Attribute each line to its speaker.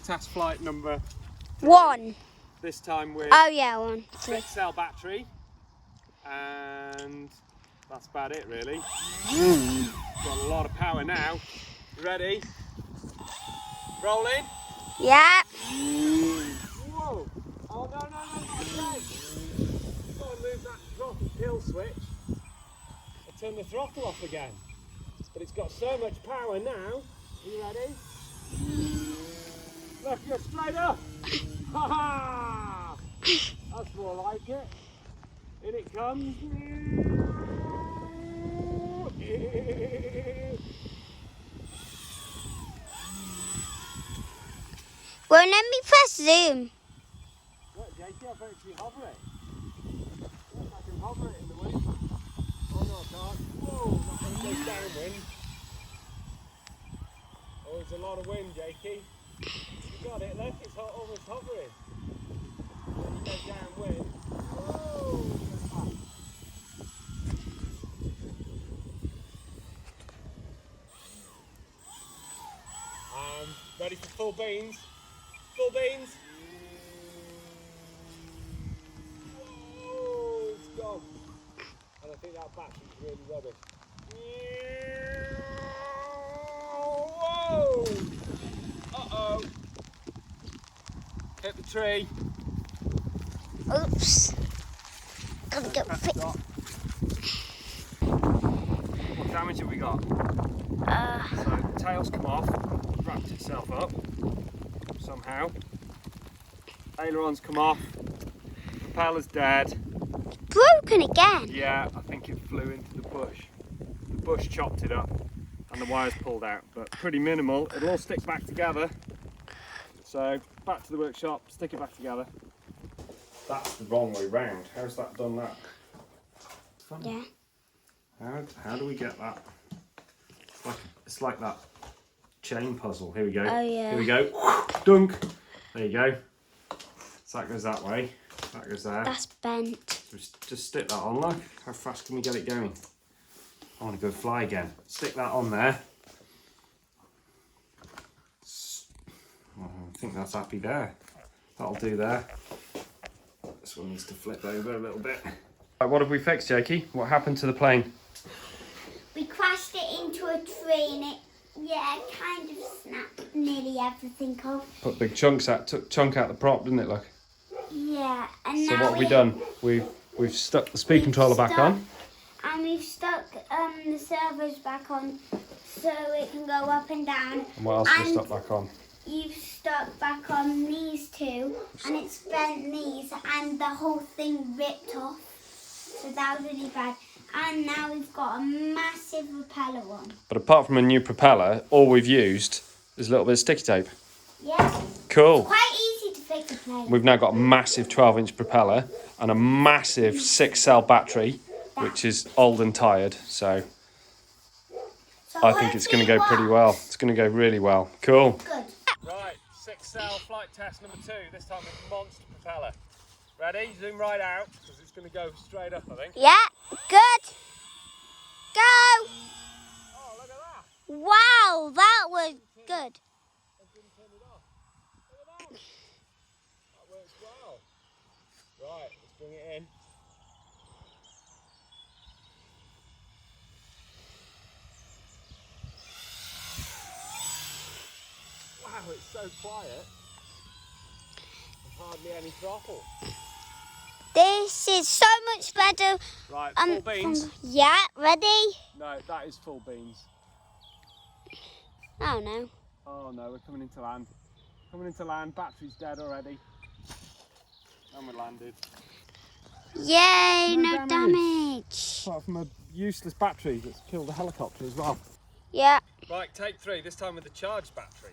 Speaker 1: test flight number
Speaker 2: 1.
Speaker 1: This time with
Speaker 2: Oh yeah, 1.
Speaker 1: 6-cell battery, and that's about it really. Got a lot of power now. You ready? Rolling.
Speaker 2: Yeah.
Speaker 1: Whoa! Oh no! You've got to move that throttle kill switch and turn the throttle off again. But it's got so much power now. Are you ready? Look, you're straight up. Ha ha! That's more like it. In it comes.
Speaker 2: Well, let me press zoom.
Speaker 1: Look, JT, I've actually hover it. Look, I can hover it in the wind. Oh no, I can't. Whoa, not going to go downwind. Oh, there's a lot of wind, Jakey. You got it, look, it's almost hovering. When you go downwind. Whoa! Ready for full beans? Full beans! Whoa, it's gone. And I think that battery's really rubbish. Whoa! Uh-oh. Hit the tree.
Speaker 2: Oops. Gotta go
Speaker 1: Press
Speaker 2: fit.
Speaker 1: stop. What damage have we got? So the tail's come off, wrapped itself up somehow. Aileron's come off, propeller's dead.
Speaker 2: Broken again.
Speaker 1: Yeah, I think it flew into the bush. The bush chopped it up and the wires pulled out, but pretty minimal. It'll all stick back together. So back to the workshop, stick it back together. That's the wrong way round. How's that done that? Funny.
Speaker 2: Yeah.
Speaker 1: How do we get that? It's like that chain puzzle. Here we go.
Speaker 2: Oh yeah.
Speaker 1: Here we go. Dunk. There you go. So that goes that way. That goes there.
Speaker 2: That's bent.
Speaker 1: Just stick that on. Look. How fast can we get it going? I want to go fly again. Stick that on there. I think that's happy there. That'll do there. This one needs to flip over a little bit. Right, what have we fixed, Jakey? What happened to the plane?
Speaker 2: We crashed it into a tree and it, kind of snapped nearly everything off.
Speaker 1: Put big chunks out, took chunk out the prop, didn't it? Look.
Speaker 2: Yeah, and
Speaker 1: So
Speaker 2: now
Speaker 1: what have we done? We've stuck the speed controller back on.
Speaker 2: And we've stuck the servos back on so it can go up and down.
Speaker 1: And what else have we stuck back on?
Speaker 2: You've stuck back on these two, and it's bent these, and the whole thing ripped off. So that was really bad. And now we've got a massive propeller on.
Speaker 1: But apart from a new propeller, all we've used is a little bit of sticky tape.
Speaker 2: Yeah.
Speaker 1: Cool.
Speaker 2: Quite easy to fix a plane.
Speaker 1: We've now got a massive 12-inch propeller and a massive 6-cell battery, which is old and tired. So I think it's going to go pretty well. It's going to go really well. Cool.
Speaker 2: Good.
Speaker 1: Right, 6-cell flight test number 2. This time with monster propeller. Ready? Zoom right out because it's going to go straight up, I think.
Speaker 2: Yeah, good. Go.
Speaker 1: Oh, look at that.
Speaker 2: Wow, that was good.
Speaker 1: I didn't turn it off. Look at that. That works well. Right, let's bring it in. Wow, it's so quiet. There's hardly any throttle.
Speaker 2: This is so much better.
Speaker 1: Right, full beans.
Speaker 2: Yeah, ready?
Speaker 1: No, that is full beans.
Speaker 2: Oh no.
Speaker 1: Oh no, we're coming into land. Coming into land, battery's dead already. And we're landed.
Speaker 2: Yay,
Speaker 1: No
Speaker 2: no damage.
Speaker 1: Apart from a useless battery that's killed a helicopter as well.
Speaker 2: Yeah.
Speaker 1: Right, take 3, this time with the charged battery.